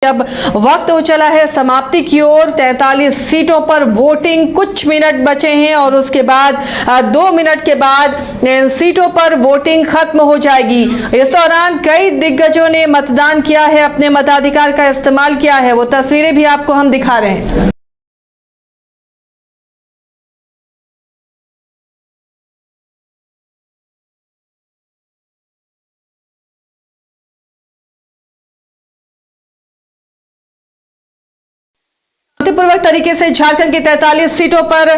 अब वक्त हो चला है समाप्ति की ओर। 43 सीटों पर वोटिंग, कुछ मिनट बचे हैं और उसके बाद 2 मिनट के बाद इन सीटों पर वोटिंग खत्म हो जाएगी। इस दौरान कई दिग्गजों ने मतदान किया है, अपने मताधिकार का इस्तेमाल किया है। वो तस्वीरें भी आपको हम दिखा रहे हैं। शांतिपूर्वक तरीके से झारखंड की 43 सीटों पर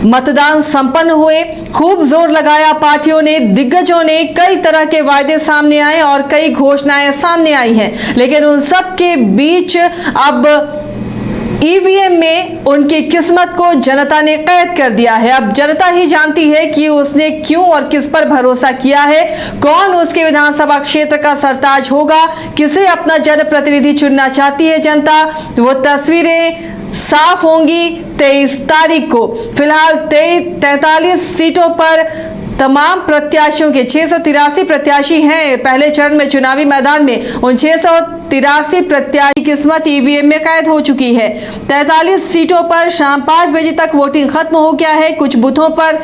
मतदान संपन्न हुए। खूब जोर लगाया पार्टियों ने, दिग्गजों ने, कई तरह के वायदे सामने आए और कई घोषणाएं सामने आई हैं। लेकिन उन सब के बीच अब ईवीएम में उनकी किस्मत को जनता ने कैद कर दिया है। अब जनता ही जानती है कि उसने क्यों और किस पर भरोसा किया है, कौन उसके विधानसभा क्षेत्र का सरताज होगा, किसे अपना जनप्रतिनिधि चुनना चाहती है जनता। वो तस्वीरें साफ होंगी 23 तारीख को। फिलहाल 43 सीटों पर तमाम प्रत्याशियों के 683 प्रत्याशी हैं पहले चरण में चुनावी मैदान में। उन 683 प्रत्याशी की किस्मत ईवीएम में कैद हो चुकी है। 43 सीटों पर शाम 5 बजे तक वोटिंग खत्म हो गया है। कुछ बूथों पर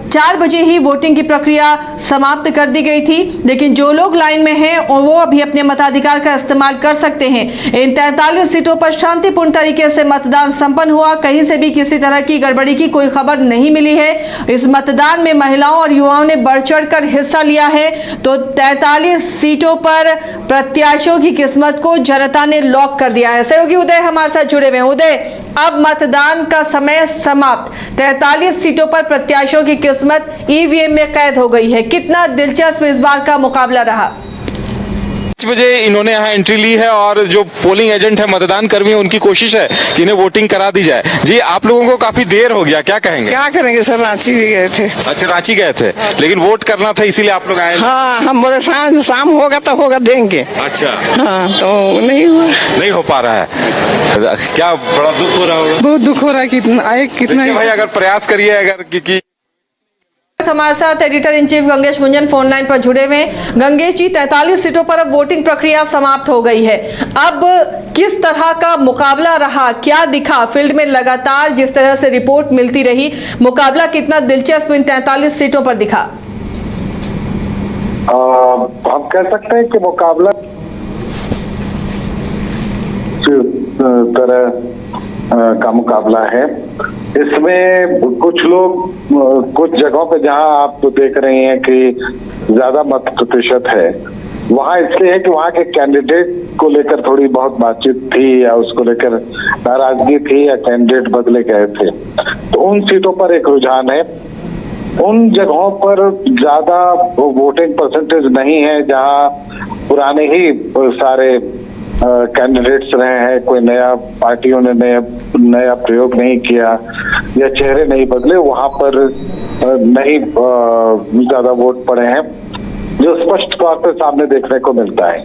4 बजे ही वोटिंग की प्रक्रिया समाप्त कर दी गई थी, लेकिन जो लोग लाइन में हैं वो अभी अपने मताधिकार का इस्तेमाल कर सकते हैं। इन 43 सीटों पर शांतिपूर्ण तरीके से मतदान संपन्न हुआ। कहीं से भी किसी तरह की गड़बड़ी की कोई खबर नहीं मिली है। इस मतदान में महिलाओं और युवाओं ने बढ़ चढ़कर हिस्सा लिया है। तो 43 सीटों पर प्रत्याशियों की किस्मत को जनता ने लॉक कर दिया है। सहयोगी उदय हमारे साथ जुड़े हुए हैं। उदय, अब मतदान का समय समाप्त, 43 सीटों पर प्रत्याशियों की किस्मत ईवीएम में कैद हो गई है। कितना दिलचस्प इस बार का मुकाबला रहा? 5 बजे इन्होंने यहाँ एंट्री ली है और जो पोलिंग एजेंट है, मतदान कर्मी है, उनकी कोशिश है कि इन्हें वोटिंग करा दी जाए। जी, आप लोगों को काफी देर हो गया, क्या कहेंगे? क्या करेंगे सर, रांची भी गए थे। अच्छा, रांची गए थे, लेकिन वोट करना था इसीलिए आप लोग आए? हाँ, हम बोले शाम होगा तो होगा, देंगे। अच्छा, हाँ, तो नहीं हुआ, नहीं हो पा रहा है। क्या बड़ा दुख हो रहा होगा? बहुत दुख हो रहा है। कितना भाई, अगर प्रयास करिए, अगर कि हमारे साथ editor in chief Gangesh Gunjan phone line पर जुड़े हुए हैं। गंगेश जी, 43 सीटों पर अब वोटिंग प्रक्रिया समाप्त हो गई है। अब किस तरह का मुकाबला रहा, क्या दिखा फील्ड में? लगातार जिस तरह से रिपोर्ट मिलती रही, मुकाबला कितना दिलचस्प इन 43 सीटों पर दिखा? हम कह सकते हैं कि मुकाबला तरह का मुकाबला है। इसमें कुछ लोग कुछ जगहों पे जहां आप देख रहे हैं कि ज्यादा मत प्रतिशत है, वहां इसलिए है कि वहां के कैंडिडेट को लेकर थोड़ी बहुत बातचीत थी या उसको लेकर नाराजगी थी या कैंडिडेट बदले गए थे। तो उन सीटों पर एक रुझान है। उन जगहों पर ज्यादा वोटिंग परसेंटेज नहीं है जहां पुराने ही सारे कैंडिडेट्स रहे हैं। कोई नया पार्टियों ने नया प्रयोग नहीं किया या चेहरे नहीं बदले, वहां पर नहीं ज्यादा वोट पड़े हैं, जो स्पष्ट तौर पर सामने देखने को मिलता है।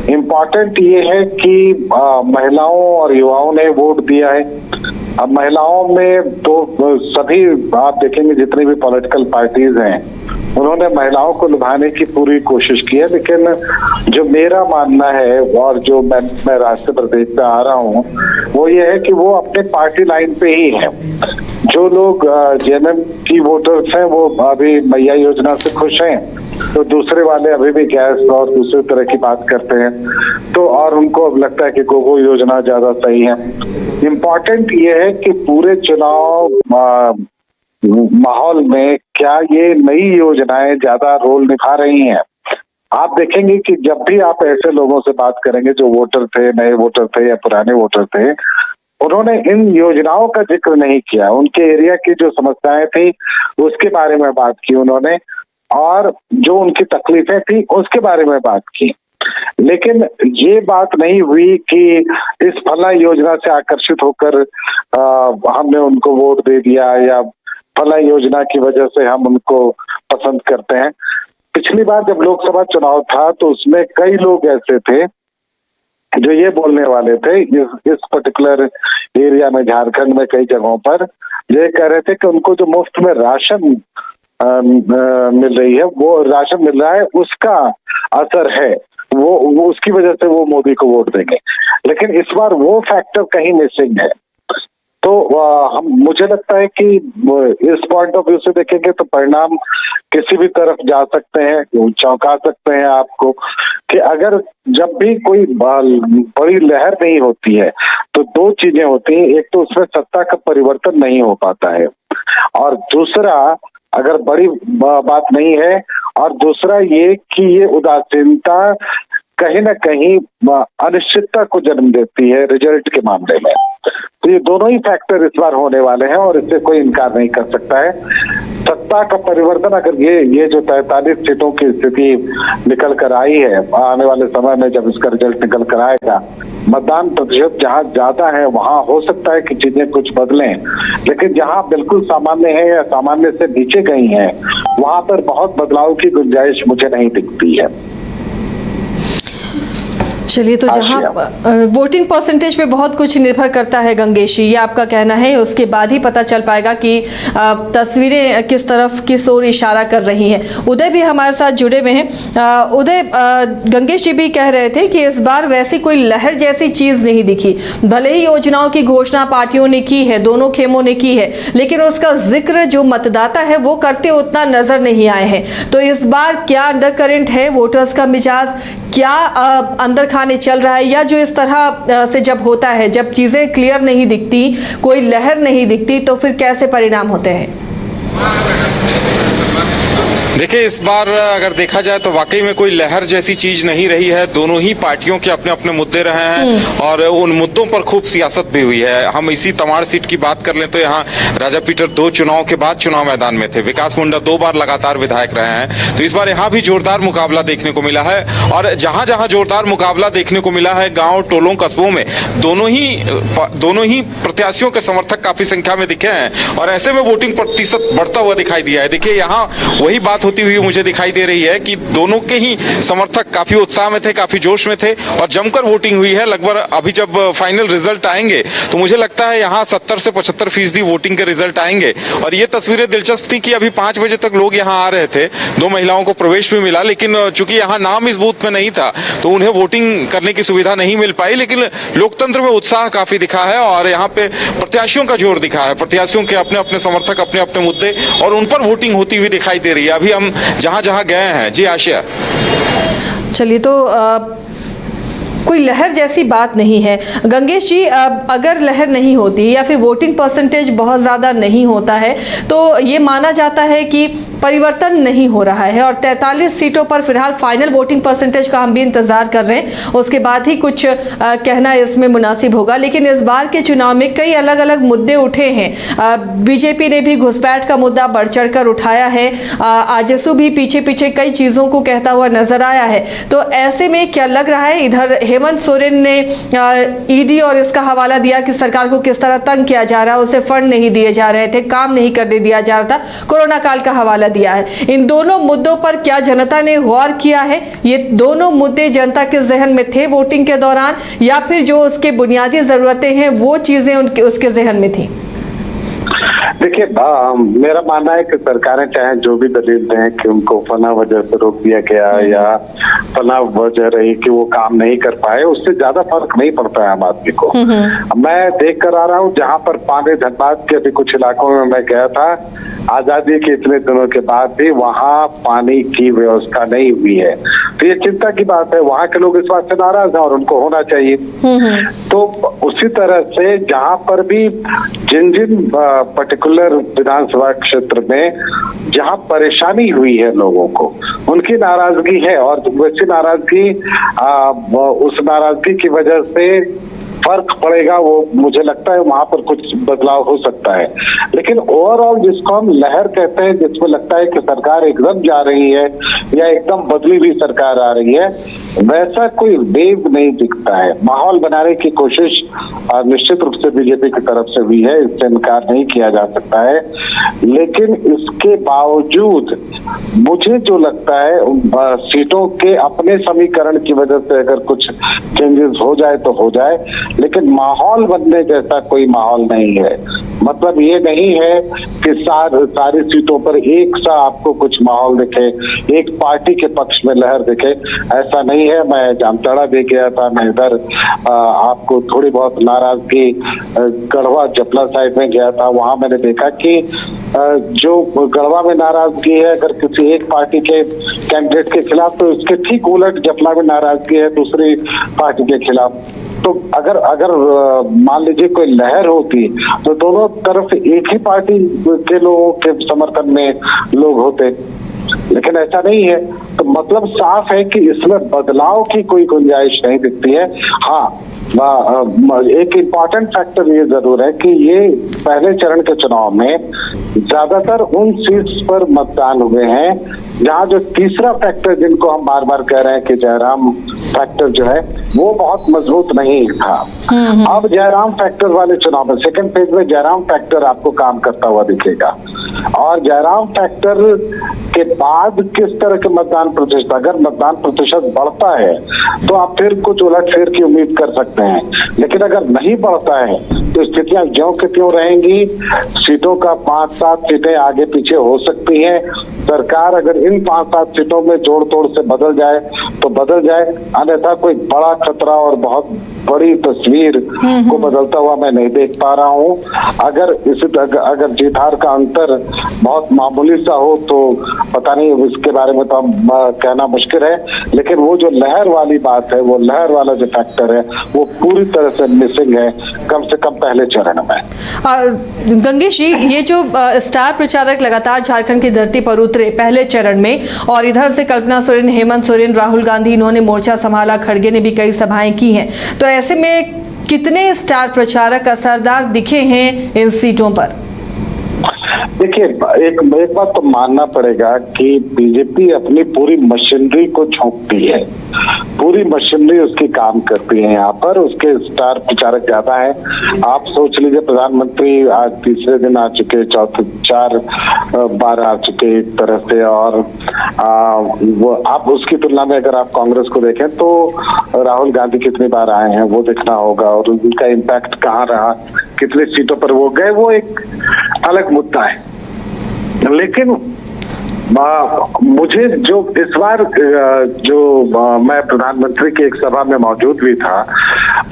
इम्पोर्टेंट ये है कि महिलाओं और युवाओं ने वोट दिया है। अब महिलाओं में तो सभी आप देखेंगे जितनी भी पॉलिटिकल पार्टीज हैं, उन्होंने महिलाओं को लुभाने की पूरी कोशिश की है। लेकिन जो मेरा मानना है और जो मैं राष्ट्रीय प्रदेश से आ रहा हूँ, वो ये है कि वो अपने पार्टी लाइन पे ही है। जो लोग जेएमएम की वोटर्स हैं वो अभी मैया योजना से खुश हैं, तो दूसरे वाले अभी भी गैस और दूसरे तरह की बात करते हैं, तो और उनको अब लगता है कि गोगो योजना ज्यादा सही है। इम्पोर्टेंट ये है कि पूरे चुनाव माहौल में क्या ये नई योजनाएं ज्यादा रोल निभा रही हैं। आप देखेंगे कि जब भी आप ऐसे लोगों से बात करेंगे जो वोटर थे, नए वोटर थे या पुराने वोटर थे, उन्होंने इन योजनाओं का जिक्र नहीं किया। उनके एरिया की जो समस्याएं थी उसके बारे में बात की उन्होंने, और जो उनकी तकलीफें थी उसके बारे में बात की। लेकिन ये बात नहीं हुई कि इस फला योजना से आकर्षित होकर हमने उनको वोट दे दिया या फला योजना की वजह से हम उनको पसंद करते हैं। पिछली बार जब लोकसभा चुनाव था तो उसमें कई लोग ऐसे थे जो ये बोलने वाले थे, इस पर्टिकुलर एरिया में, झारखंड में कई जगहों पर ये कह रहे थे कि उनको जो मुफ्त में राशन मिल रही है, वो राशन मिल रहा है, उसका असर है वो उसकी वजह से वो मोदी को वोट देंगे। लेकिन इस बार वो फैक्टर कहीं मिसिंग है। तो मुझे लगता है कि इस पॉइंट ऑफ व्यू से देखेंगे तो परिणाम किसी भी तरफ जा सकते हैं, चौंका सकते हैं आपको कि अगर जब भी कोई बड़ी लहर नहीं होती है तो दो चीजें होती हैं, एक तो उसमें सत्ता का परिवर्तन नहीं हो पाता है, और दूसरा अगर बड़ी बात नहीं है, और दूसरा ये कि ये उदासीनता कहीं ना कहीं अनिश्चितता को जन्म देती है रिजल्ट के मामले में। तो ये दोनों ही फैक्टर इस बार होने वाले हैं और इससे कोई इनकार नहीं कर सकता है। सत्ता का परिवर्तन अगर ये जो 43 सीटों की स्थिति निकल कर आई है, आने वाले समय में जब इसका रिजल्ट निकल कर आएगा, मतदान प्रतिशत जहाँ ज्यादा है वहां हो सकता है कि चीजें कुछ बदलें, लेकिन जहां बिल्कुल सामान्य है या सामान्य से नीचे गई है वहां पर बहुत बदलाव की गुंजाइश मुझे नहीं दिखती है। चलिए, तो जहां वोटिंग परसेंटेज पे बहुत कुछ निर्भर करता है गंगेश जी, ये आपका कहना है, उसके बाद ही पता चल पाएगा कि तस्वीरें किस तरफ किस ओर इशारा कर रही हैं। उदय भी हमारे साथ जुड़े हुए हैं। उदय, गंगेश जी भी कह रहे थे कि इस बार वैसी कोई लहर जैसी चीज नहीं दिखी, भले ही योजनाओं की घोषणा पार्टियों ने की है, दोनों खेमों ने की है, लेकिन उसका जिक्र जो मतदाता है वो करते उतना नजर नहीं आए हैं। तो इस बार क्या अंडर करंट है, वोटर्स का मिजाज क्या अंदर खाने चल रहा है, या जो इस तरह से जब होता है, जब चीजें क्लियर नहीं दिखती, कोई लहर नहीं दिखती, तो फिर कैसे परिणाम होते हैं? देखिए, इस बार अगर देखा जाए तो वाकई में कोई लहर जैसी चीज नहीं रही है। दोनों ही पार्टियों के अपने अपने मुद्दे रहे हैं और उन मुद्दों पर खूब सियासत भी हुई है। हम इसी तमाड़ सीट की बात कर लें तो यहाँ राजा पीटर 2 चुनाव के बाद चुनाव मैदान में थे, विकास मुंडा 2 बार लगातार विधायक रहे हैं, तो इस बार यहाँ भी जोरदार मुकाबला देखने को मिला है। और जहां जहां जोरदार मुकाबला देखने को मिला है, गाँव टोलों कस्बों में दोनों ही प्रत्याशियों के समर्थक काफी संख्या में दिखे हैं और ऐसे में वोटिंग प्रतिशत बढ़ता हुआ दिखाई दिया है। देखिए, यहाँ वही बात होती हुई मुझे दिखाई दे रही है कि दोनों के ही समर्थक काफी उत्साह में थे, काफी जोश में थे और जमकर वोटिंग हुई है। लगभग अभी जब फाइनल रिजल्ट आएंगे तो मुझे लगता है यहाँ 70 से 75% वोटिंग के रिजल्ट आएंगे। और ये तस्वीरें दिलचस्प थी कि अभी 5 बजे तक लोग यहाँ आ रहे थे, 2 महिलाओं को प्रवेश भी मिला, लेकिन चूंकि यहाँ नाम इस बूथ में नहीं था तो उन्हें वोटिंग करने की सुविधा नहीं मिल पाई। लेकिन लोकतंत्र में उत्साह काफी दिखा है और यहाँ पे प्रत्याशियों का जोर दिखा है, प्रत्याशियों के अपने अपने समर्थक, अपने अपने मुद्दे और उन पर वोटिंग होती हुई दिखाई दे रही है। अभी हम जहां जहां गए हैं। जी आशिया। चलिए, तो कोई लहर जैसी बात नहीं है गंगेश जी। अगर लहर नहीं होती या फिर वोटिंग परसेंटेज बहुत ज़्यादा नहीं होता है तो ये माना जाता है कि परिवर्तन नहीं हो रहा है और 43 सीटों पर फिलहाल फाइनल वोटिंग परसेंटेज का हम भी इंतजार कर रहे हैं, उसके बाद ही कुछ कहना इसमें मुनासिब होगा। लेकिन इस बार के चुनाव में कई अलग अलग मुद्दे उठे हैं। बीजेपी ने भी घुसपैठ का मुद्दा बढ़ चढ़ कर उठाया है, आजसू भी पीछे पीछे कई चीज़ों को कहता हुआ नजर आया है। तो ऐसे में क्या लग रहा है, इधर हेमंत सोरेन ने ईडी और इसका हवाला दिया कि सरकार को किस तरह तंग किया जा रहा है, उसे फंड नहीं दिए जा रहे थे, काम नहीं करने दिया जा रहा था, कोरोना काल का हवाला दिया है। इन दोनों मुद्दों पर क्या जनता ने गौर किया है? ये दोनों मुद्दे जनता के जहन में थे वोटिंग के दौरान, या फिर जो उसके बुनियादी जरूरतें हैं वो चीजें उसके जहन में थी? देखिए, मेरा मानना है कि सरकारें चाहे जो भी दलील दें कि उनको फला वजह से रोक दिया गया या फला वजह रही कि वो काम नहीं कर पाए, उससे ज्यादा फर्क नहीं पड़ता है आम आदमी को। मैं देख कर आ रहा हूँ जहाँ पर पानी, धनबाद के अभी कुछ इलाकों में मैं गया था, आजादी के इतने दिनों के बाद भी वहाँ पानी की व्यवस्था नहीं हुई है, तो ये चिंता की बात है। वहाँ के लोग इस बात से नाराज हैं और उनको होना चाहिए। तो उसी तरह से जहाँ पर भी जिन पर्टिकुलर विधानसभा क्षेत्र में जहाँ परेशानी हुई है लोगों को, उनकी नाराजगी है और वैसी नाराजगी उस नाराजगी की वजह से फर्क पड़ेगा, वो मुझे लगता है वहां पर कुछ बदलाव हो सकता है। लेकिन ओवरऑल जिसको हम लहर कहते हैं, जिसमें लगता है कि सरकार एकदम जा रही है या एकदम बदली हुई सरकार आ रही है, वैसा कोई वेव नहीं दिखता है। माहौल बनाने की कोशिश निश्चित रूप से बीजेपी की तरफ से हुई है, इससे इनकार नहीं किया जा सकता है। लेकिन इसके बावजूद मुझे जो लगता है सीटों के अपने समीकरण की वजह से अगर कुछ चेंजेस हो जाए तो हो जाए, लेकिन माहौल बनने जैसा कोई माहौल नहीं है। मतलब ये नहीं है कि सारी सीटों पर एक सा आपको कुछ माहौल दिखे, एक पार्टी के पक्ष में लहर दिखे, ऐसा नहीं है। मैं जामताड़ा भी गया था, मैं इधर आपको थोड़ी बहुत नाराजगी गढ़वा जपला साइड में गया था, वहां मैंने देखा कि जो गढ़वा में नाराजगी है अगर किसी एक पार्टी के कैंडिडेट के खिलाफ, तो उसके ठीक उलट जपला में नाराजगी है दूसरी पार्टी के खिलाफ। तो अगर मान लीजिए कोई लहर होती तो दोनों तरफ एक ही पार्टी के लोगों के समर्थन में लोग होते, लेकिन ऐसा नहीं है। तो मतलब साफ है कि इसमें बदलाव की कोई गुंजाइश नहीं दिखती है। हाँ, एक इम्पॉर्टेंट फैक्टर ये जरूर है कि ये पहले चरण के चुनाव में ज्यादातर उन सीट्स पर मतदान हुए हैं जहां जो तीसरा फैक्टर जिनको हम बार बार कह रहे हैं कि जयराम फैक्टर जो है वो बहुत मजबूत नहीं था। अब जयराम फैक्टर वाले चुनाव में सेकंड फेज में जयराम फैक्टर आपको काम करता हुआ दिखेगा, और जयराम फैक्टर के बाद किस तरह के मतदान प्रतिशत, अगर मतदान प्रतिशत बढ़ता है तो आप फिर कुछ उलटफेर की उम्मीद कर सकते हैं, लेकिन अगर नहीं बढ़ता है तो स्थितियां ज्यों के त्यों रहेंगी। सीटों का 5-7 सीटें आगे पीछे हो सकती हैं। सरकार अगर इन 5-7 सीटों में जोड़ तोड़ से बदल जाए तो बदल जाए, अन्यथा कोई बड़ा खतरा और बहुत बड़ी तस्वीर को बदलता हुआ मैं नहीं देख पा रहा हूँ। अगर जीत हार का अंतर बहुत मामूली सा हो तो पता नहीं, इसके बारे में तो कहना मुश्किल है, लेकिन वो जो लहर वाली बात है, वो लहर वाला जो फैक्टर है वो पूरी तरह से मिसिंग है, कम से कम पहले चरण में। गंगेश जी, ये जो स्टार प्रचारक लगातार झारखंड की धरती पर उतरे पहले चरण में, और इधर से कल्पना सोरेन, हेमंत सोरेन, राहुल गांधी, इन्होंने मोर्चा संभाला, खड़गे ने भी कई सभाएं की हैं, तो ऐसे में कितने स्टार प्रचारक असरदार दिखे हैं इन सीटों पर? देखिए, एक बात तो मानना पड़ेगा कि बीजेपी अपनी पूरी मशीनरी को झोंकती है, पूरी मशीनरी उसकी काम करती है यहाँ पर, उसके स्टार प्रचारक ज्यादा है। आप सोच लीजिए, प्रधानमंत्री आज तीसरे दिन आ चुके, 4 बार आ चुके एक तरह से, और वो आप उसकी तुलना में अगर आप कांग्रेस को देखें तो राहुल गांधी कितनी बार आए हैं वो देखना होगा, और उनका इम्पैक्ट कहाँ रहा, कितनी सीटों पर वो गए, वो एक अलग मुद्दा है। लेकिन मुझे जो इस बार मैं प्रधानमंत्री की एक सभा में मौजूद भी था,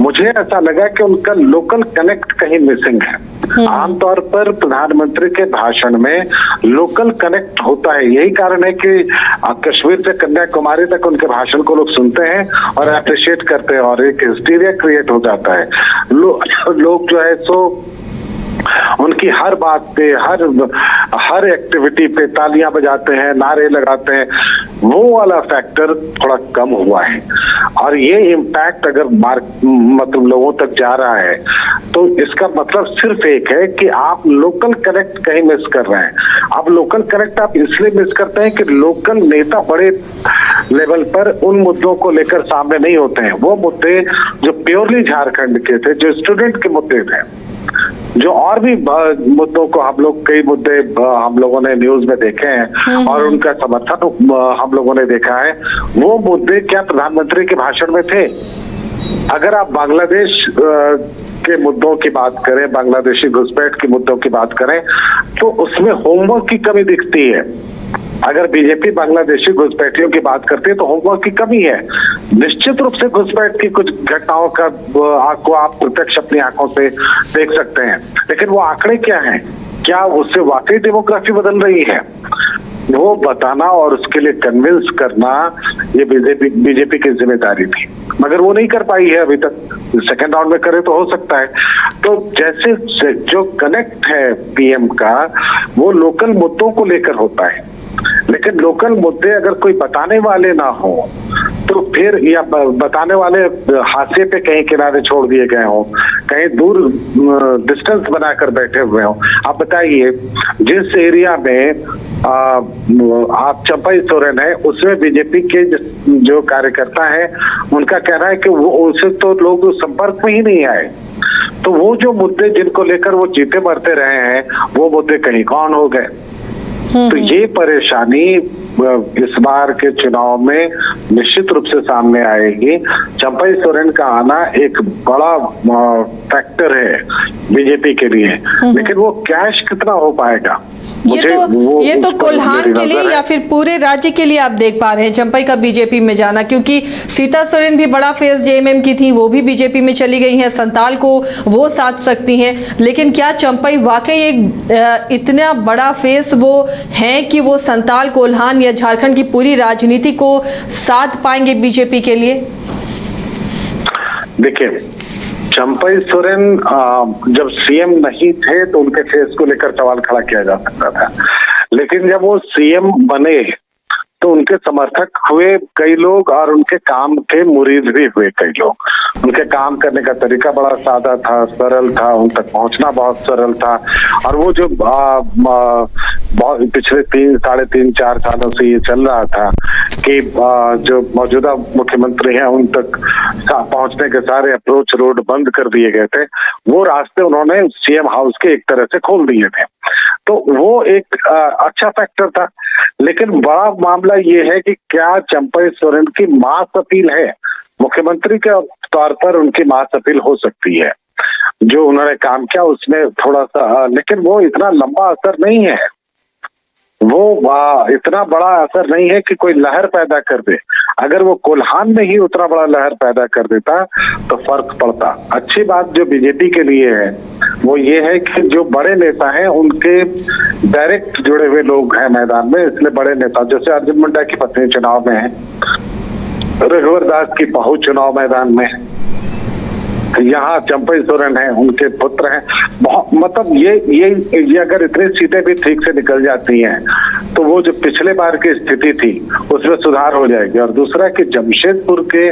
मुझे ऐसा लगा कि उनका लोकल कनेक्ट कहीं मिसिंग है। आमतौर पर प्रधानमंत्री के भाषण में लोकल कनेक्ट होता है, यही कारण है कि कश्मीर से कन्याकुमारी तक उनके भाषण को लोग सुनते हैं और अप्रिशिएट करते हैं, और एक हिस्टीरिया क्रिएट हो जाता है। लोग जो है सो उनकी हर बात पे, हर एक्टिविटी पे तालियां बजाते हैं, नारे लगाते हैं, वो वाला फैक्टर थोड़ा कम हुआ है। और ये इम्पैक्ट अगर मतलब लोगों तक जा रहा है तो इसका मतलब सिर्फ एक है कि आप लोकल कनेक्ट कहीं मिस कर रहे हैं। अब लोकल कनेक्ट आप इसलिए मिस करते हैं कि लोकल नेता बड़े लेवल पर उन मुद्दों को लेकर सामने नहीं होते हैं। वो मुद्दे जो प्योरली झारखंड के थे, जो स्टूडेंट के मुद्दे थे, जो और भी मुद्दों को कई मुद्दे हम लोगों ने न्यूज में देखे हैं और उनका समर्थन हम लोगों ने देखा है, वो मुद्दे क्या प्रधानमंत्री के भाषण में थे? अगर आप बांग्लादेश के मुद्दों की बात करें, बांग्लादेशी घुसपैठ के मुद्दों की बात करें, तो उसमें होमवर्क की कमी दिखती है। अगर बीजेपी बांग्लादेशी घुसपैठियों की बात करती है तो होमवर्क की कमी है। निश्चित रूप से घुसपैठ की कुछ घटनाओं का आपको आप प्रत्यक्ष अपनी आंखों से देख सकते हैं, लेकिन वो आंकड़े क्या हैं? क्या उससे वाकई डेमोग्राफी बदल रही है? वो बताना और उसके लिए कन्विंस करना ये बीजेपी की जिम्मेदारी थी, मगर वो नहीं कर पाई है अभी तक। सेकेंड राउंड में करे तो हो सकता है। तो जैसे जो कनेक्ट है पीएम का, वो लोकल मुद्दों को लेकर होता है, लेकिन लोकल मुद्दे अगर कोई बताने वाले ना हो तो फिर, या बताने वाले हाशिए पे कहीं किनारे छोड़ दिए गए हों, कहीं दूर डिस्टेंस बनाकर बैठे हुए हों। आप बताइए, जिस एरिया में आप चंपई सोरेन है, उसमें बीजेपी के जो कार्यकर्ता हैं, उनका कहना है कि वो उनसे तो लोग संपर्क में ही नहीं आए। तो वो जो मुद्दे जिनको लेकर वो जीते मरते रहे हैं, वो मुद्दे कहीं कौन हो गए। तो ये परेशानी इस बार के चुनाव में निश्चित रूप से सामने आएगी। चंपई सोरेन का आना एक बड़ा फैक्टर है बीजेपी के लिए, लेकिन वो कैश कितना हो पाएगा ये तो उस पर कोल्हान मेरी के लिए नजर है। या फिर पूरे राज्य के लिए आप देख पा रहे हैं चंपई का बीजेपी में जाना, क्योंकि सीता सोरेन भी बड़ा फेस जेएमएम की थी, वो भी बीजेपी में चली गई हैं, संताल को वो साथ सकती हैं, लेकिन क्या चंपई वाकई एक इतना बड़ा फेस वो है कि वो संताल, कोल्हान या झारखंड की पूरी राजनीति को साथ पाएंगे बीजेपी के लिए? देखिए, चंपई सोरेन जब सीएम नहीं थे तो उनके फेस को लेकर सवाल खड़ा किया जा सकता था, लेकिन जब वो सीएम बने तो उनके समर्थक हुए कई लोग और उनके काम के मुरीद भी हुए कई लोग। उनके काम करने का तरीका बड़ा सादा था, सरल था, उन तक पहुंचना बहुत सरल था। और वो जो पिछले 3-3.5-4 सालों से ये चल रहा था कि जो मौजूदा मुख्यमंत्री हैं उन तक पहुंचने के सारे अप्रोच रोड बंद कर दिए गए थे, वो रास्ते उन्होंने सीएम हाउस के एक तरह से खोल दिए थे। तो वो एक अच्छा फैक्टर था। लेकिन बड़ा मामला ये है कि क्या चंपई सोरेन की मास अपील है, मुख्यमंत्री के तौर पर उनकी मास अपील हो सकती है, जो उन्होंने काम किया उसमें थोड़ा सा, लेकिन वो इतना लंबा असर नहीं है, वो इतना बड़ा असर नहीं है कि कोई लहर पैदा कर दे। अगर वो कोल्हान में ही उतना बड़ा लहर पैदा कर देता तो फर्क पड़ता। अच्छी बात जो बीजेपी के लिए है वो ये है कि जो बड़े नेता हैं उनके डायरेक्ट जुड़े हुए लोग हैं मैदान में, इसलिए बड़े नेता जैसे अर्जुन मुंडा की पत्नी चुनाव में है, रघुवर दास की बहू चुनाव मैदान में है, यहाँ चंपई सोरेन है, उनके पुत्र हैं। मतलब ये अगर इतनी सीटें भी ठीक से निकल जाती हैं तो वो जो पिछले बार की स्थिति थी उसमें सुधार हो जाएगी। और दूसरा कि जमशेदपुर के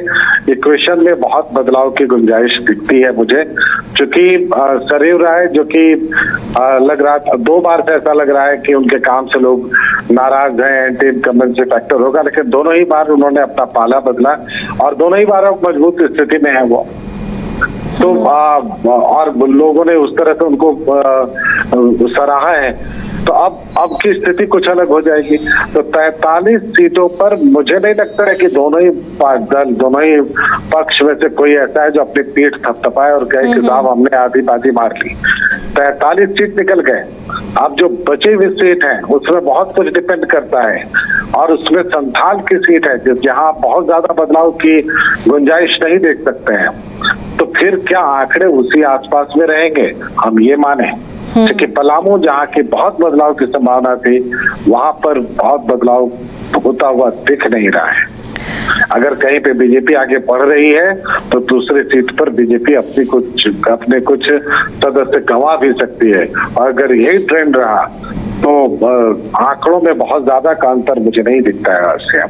इक्वेशन में बहुत बदलाव की गुंजाइश दिखती है मुझे, क्योंकि सरयू राय जो कि लग रहा था 2 बार से ऐसा लग रहा है कि उनके काम से लोग नाराज हैं, एंटी इनकम्बेंसी फैक्टर होगा, लेकिन दोनों ही बार उन्होंने अपना पाला बदला और दोनों ही बार अब मजबूत स्थिति में है वो। तो और लोगों ने उस तरह से उनको सराहा है, तो अब की स्थिति कुछ अलग हो जाएगी। तो 43 सीटों पर मुझे नहीं लगता है कि दोनों ही पक्ष में से कोई ऐसा है जो अपनी पीठ थपथपाए और कहे कि साहब हमने आधी बाजी मार ली। 43 सीट निकल गए, अब जो बची हुई सीट है उसमें बहुत कुछ डिपेंड करता है, और उसमें संथाल की सीट है जहां बहुत ज्यादा बदलाव की गुंजाइश नहीं देख सकते हैं। तो फिर क्या आंकड़े उसी आसपास में रहेंगे, हम ये माने? क्योंकि पलामू जहाँ की बहुत बदलाव की संभावना थी, वहां पर बहुत बदलाव होता हुआ दिख नहीं रहा है। अगर कहीं पे बीजेपी आगे बढ़ रही है तो दूसरी सीट पर बीजेपी अपने कुछ सदस्य गंवा भी सकती है, और अगर यही ट्रेंड रहा तो आंकड़ों में बहुत ज्यादा का अंतर मुझे नहीं दिखता है आज से।